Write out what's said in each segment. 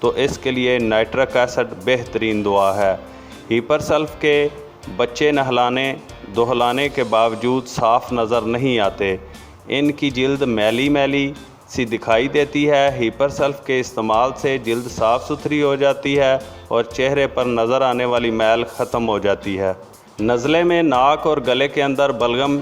تو اس کے لیے نائٹرک ایسڈ بہترین دوا ہے۔ ہیپر سلف کے بچے نہلانے دہلانے کے باوجود صاف نظر نہیں آتے، ان کی جلد میلی میلی سی دکھائی دیتی ہے۔ ہیپر سلف کے استعمال سے جلد صاف ستھری ہو جاتی ہے اور چہرے پر نظر آنے والی میل ختم ہو جاتی ہے۔ نزلے میں ناک اور گلے کے اندر بلغم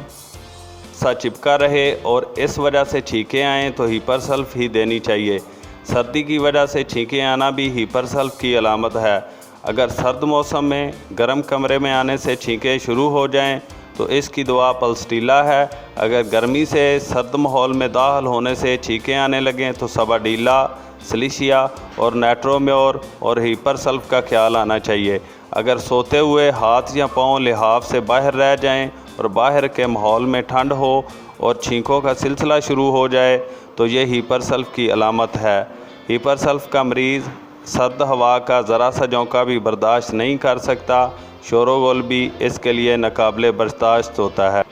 سا چپکا رہے اور اس وجہ سے چھینکیں آئیں تو ہیپر سلف ہی دینی چاہیے۔ سردی کی وجہ سے چھینکیں آنا بھی ہیپر سلف کی علامت ہے۔ اگر سرد موسم میں گرم کمرے میں آنے سے چھینکیں شروع ہو جائیں تو اس کی دوا پلسٹیلا ہے۔ اگر گرمی سے سرد ماحول میں داخل ہونے سے چھینکیں آنے لگیں تو سباڈیلا، سلیشیا اور نائٹرومیور اور ہیپر سلف کا خیال آنا چاہیے۔ اگر سوتے ہوئے ہاتھ یا پاؤں لحاف سے باہر رہ جائیں اور باہر کے ماحول میں ٹھنڈ ہو اور چھینکوں کا سلسلہ شروع ہو جائے تو یہ ہیپر سلف کی علامت ہے۔ ہیپر سلف کا مریض سرد ہوا کا ذرا سا جھونکا بھی برداشت نہیں کر سکتا، شور و غل بھی اس کے لیے ناقابل برداشت ہوتا ہے۔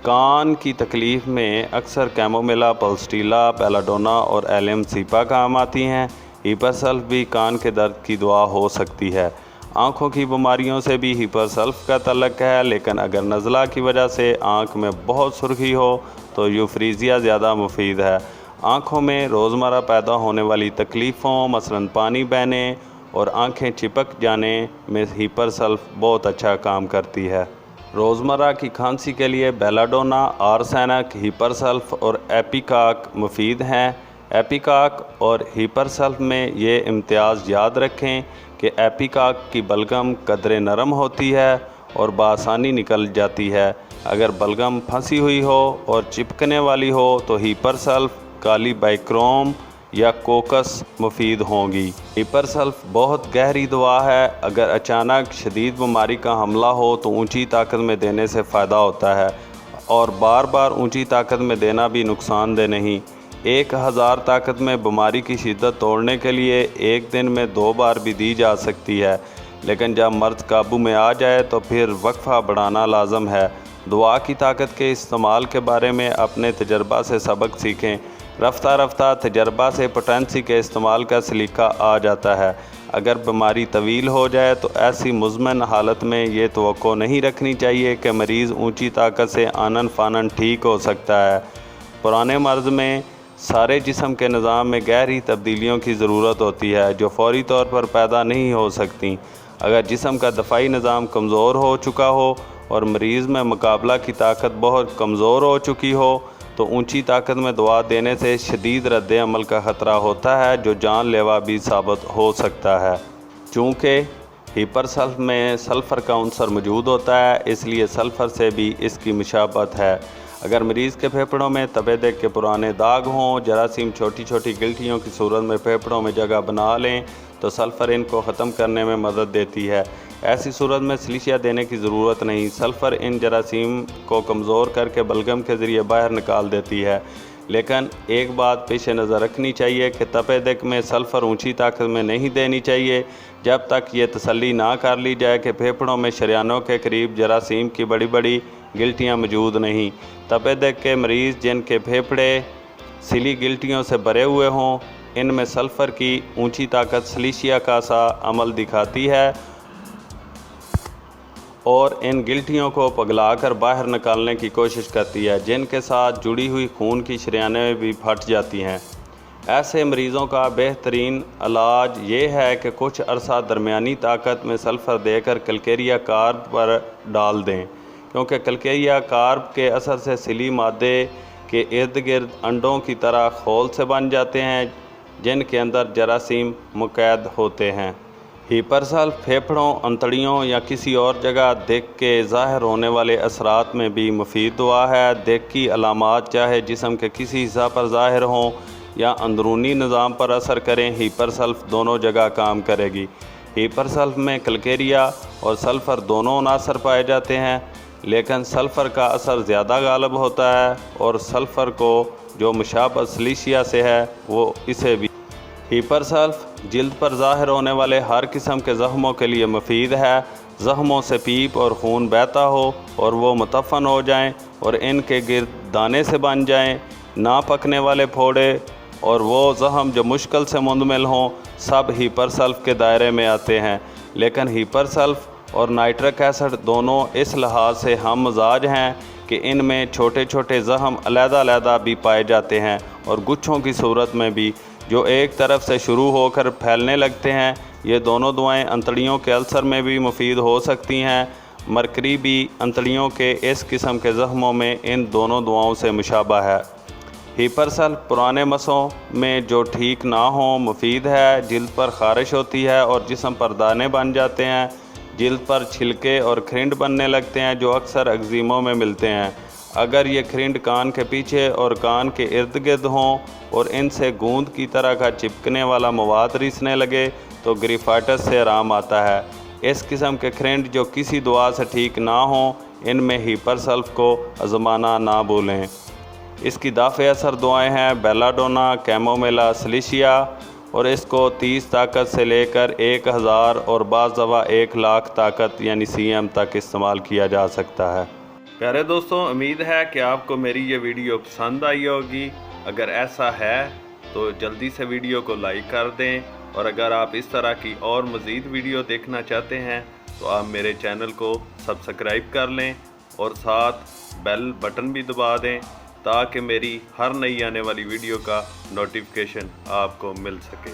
کان کی تکلیف میں اکثر کیمومیلا، پلسٹیلا، بیلاڈونا اور ایلیم سیپا کام آتی ہیں۔ ہیپر سلف بھی کان کے درد کی دوا ہو سکتی ہے۔ آنکھوں کی بیماریوں سے بھی ہیپر سلف کا تعلق ہے، لیکن اگر نزلہ کی وجہ سے آنکھ میں بہت سرخی ہو تو یوفریزیا زیادہ مفید ہے۔ آنکھوں میں روزمرہ پیدا ہونے والی تکلیفوں مثلاً پانی بہنے اور آنکھیں چپک جانے میں ہیپر سلف بہت اچھا کام کرتی ہے۔ روزمرہ کی کھانسی کے لیے بیلاڈونا، آرسینک، ہیپر سلف اور ایپیکاک مفید ہیں۔ ایپیکاک اور ہیپر سلف میں یہ امتیاز یاد رکھیں کہ ایپیکاک کی بلغم قدرے نرم ہوتی ہے اور بآسانی نکل جاتی ہے۔ اگر بلغم پھنسی ہوئی ہو اور چپکنے والی ہو تو ہیپر سلف، کالی بائکروم یا کوکس مفید ہوں گی۔ ہیپر سلف بہت گہری دوا ہے۔ اگر اچانک شدید بیماری کا حملہ ہو تو اونچی طاقت میں دینے سے فائدہ ہوتا ہے، اور بار بار اونچی طاقت میں دینا بھی نقصان دہ نہیں۔ 1000 طاقت میں بیماری کی شدت توڑنے کے لیے ایک دن میں 2 بار بھی دی جا سکتی ہے، لیکن جب مرض قابو میں آ جائے تو پھر وقفہ بڑھانا لازم ہے۔ دوا کی طاقت کے استعمال کے بارے میں اپنے تجربہ سے سبق سیکھیں۔ رفتہ رفتہ تجربہ سے پوٹینسی کے استعمال کا سلیقہ آ جاتا ہے۔ اگر بیماری طویل ہو جائے تو ایسی مزمن حالت میں یہ توقع نہیں رکھنی چاہیے کہ مریض اونچی طاقت سے آنن فانن ٹھیک ہو سکتا ہے۔ پرانے مرض میں سارے جسم کے نظام میں گہری تبدیلیوں کی ضرورت ہوتی ہے جو فوری طور پر پیدا نہیں ہو سکتی۔ اگر جسم کا دفاعی نظام کمزور ہو چکا ہو اور مریض میں مقابلہ کی طاقت بہت کمزور ہو چکی ہو تو اونچی طاقت میں دوا دینے سے شدید رد عمل کا خطرہ ہوتا ہے جو جان لیوا بھی ثابت ہو سکتا ہے۔ چونکہ ہیپر سلف میں سلفر کا عنصر موجود ہوتا ہے، اس لیے سلفر سے بھی اس کی مشابہت ہے۔ اگر مریض کے پھیپھڑوں میں تپے دیگ کے پرانے داغ ہوں، جراثیم چھوٹی چھوٹی گلٹیوں کی صورت میں پھیپھڑوں میں جگہ بنا لیں تو سلفر ان کو ختم کرنے میں مدد دیتی ہے۔ ایسی صورت میں سلیشیا دینے کی ضرورت نہیں، سلفر ان جراثیم کو کمزور کر کے بلغم کے ذریعے باہر نکال دیتی ہے۔ لیکن ایک بات پیش نظر رکھنی چاہیے کہ تپے دیگ میں سلفر اونچی طاقت میں نہیں دینی چاہیے جب تک یہ تسلی نہ کر لی جائے کہ پھیپھڑوں میں شریانوں کے قریب جراثیم کی بڑی بڑی گلٹیاں موجود نہیں۔ تپے دیگ کے مریض جن کے پھیپھڑے سیلی گلٹیوں سے بھرے ہوئے ہوں، ان میں سلفر کی اونچی طاقت سلیشیا کا سا عمل دکھاتی ہے اور ان گلٹیوں کو پگھلا کر باہر نکالنے کی کوشش کرتی ہے، جن کے ساتھ جڑی ہوئی خون کی شریانیں بھی پھٹ جاتی ہیں۔ ایسے مریضوں کا بہترین علاج یہ ہے کہ کچھ عرصہ درمیانی طاقت میں سلفر دے کر کلکیریا کارب پر ڈال دیں، کیونکہ کلکیریا کارب کے اثر سے سیلی مادے کے ارد گرد انڈوں کی طرح خول سے بن جاتے ہیں جن کے اندر جراثیم مقید ہوتے ہیں۔ ہیپر سلف پھیپھڑوں، انتڑیوں یا کسی اور جگہ دیگ کے ظاہر ہونے والے اثرات میں بھی مفید دوا ہے۔ دیگ کی علامات چاہے جسم کے کسی حصہ پر ظاہر ہوں یا اندرونی نظام پر اثر کریں، ہیپر سلف دونوں جگہ کام کرے گی۔ ہیپر سلف میں کلکیریا اور سلفر دونوں عناصر پائے جاتے ہیں، لیکن سلفر کا اثر زیادہ غالب ہوتا ہے اور سلفر کو جو مشابہت سلیشیا سے ہے وہ اسے بھی۔ ہیپر سلف جلد پر ظاہر ہونے والے ہر قسم کے زخموں کے لیے مفید ہے۔ زخموں سے پیپ اور خون بہتا ہو اور وہ متفن ہو جائیں اور ان کے گرد دانے سے بن جائیں، نہ پکنے والے پھوڑے اور وہ زخم جو مشکل سے مندمل ہوں سب ہیپر سلف کے دائرے میں آتے ہیں، لیکن ہیپر سلف اور نائٹرک ایسڈ دونوں اس لحاظ سے ہم مزاج ہیں کہ ان میں چھوٹے چھوٹے زخم علیحدہ علیحدہ بھی پائے جاتے ہیں اور گچھوں کی صورت میں بھی، جو ایک طرف سے شروع ہو کر پھیلنے لگتے ہیں۔ یہ دونوں دعائیں انتڑیوں کے السر میں بھی مفید ہو سکتی ہیں۔ مرکری بھی انتڑیوں کے اس قسم کے زخموں میں ان دونوں دعاؤں سے مشابہ ہے۔ ہیپر سلف پرانے مسوں میں جو ٹھیک نہ ہوں مفید ہے، جلد پر خارش ہوتی ہے اور جسم پر دانے بن جاتے ہیں، جلد پر چھلکے اور کھرنڈ بننے لگتے ہیں جو اکثر ایگزیموں میں ملتے ہیں۔ اگر یہ کھرنڈ کان کے پیچھے اور کان کے ارد گرد ہوں اور ان سے گوند کی طرح کا چپکنے والا مواد رسنے لگے تو گریفائٹس سے آرام آتا ہے۔ اس قسم کے کھرنڈ جو کسی دوا سے ٹھیک نہ ہوں ان میں ہیپر سلف کو آزمانا نہ بھولیں۔ اس کی دافع اثر دعائیں ہیں بیلا ڈونا، کیمومیلا سلیشیا، اور اس کو 30 طاقت سے لے کر 1000 اور بعض دفعہ 1,00,000 طاقت یعنی CM تک استعمال کیا جا سکتا ہے۔ پیارے دوستوں، امید ہے کہ آپ کو میری یہ ویڈیو پسند آئی ہوگی۔ اگر ایسا ہے تو جلدی سے ویڈیو کو لائک کر دیں، اور اگر آپ اس طرح کی اور مزید ویڈیو دیکھنا چاہتے ہیں تو آپ میرے چینل کو سبسکرائب کر لیں اور ساتھ بیل بٹن بھی دبا دیں تاکہ میری ہر نئی آنے والی ویڈیو کا نوٹیفیکیشن آپ کو مل سکے۔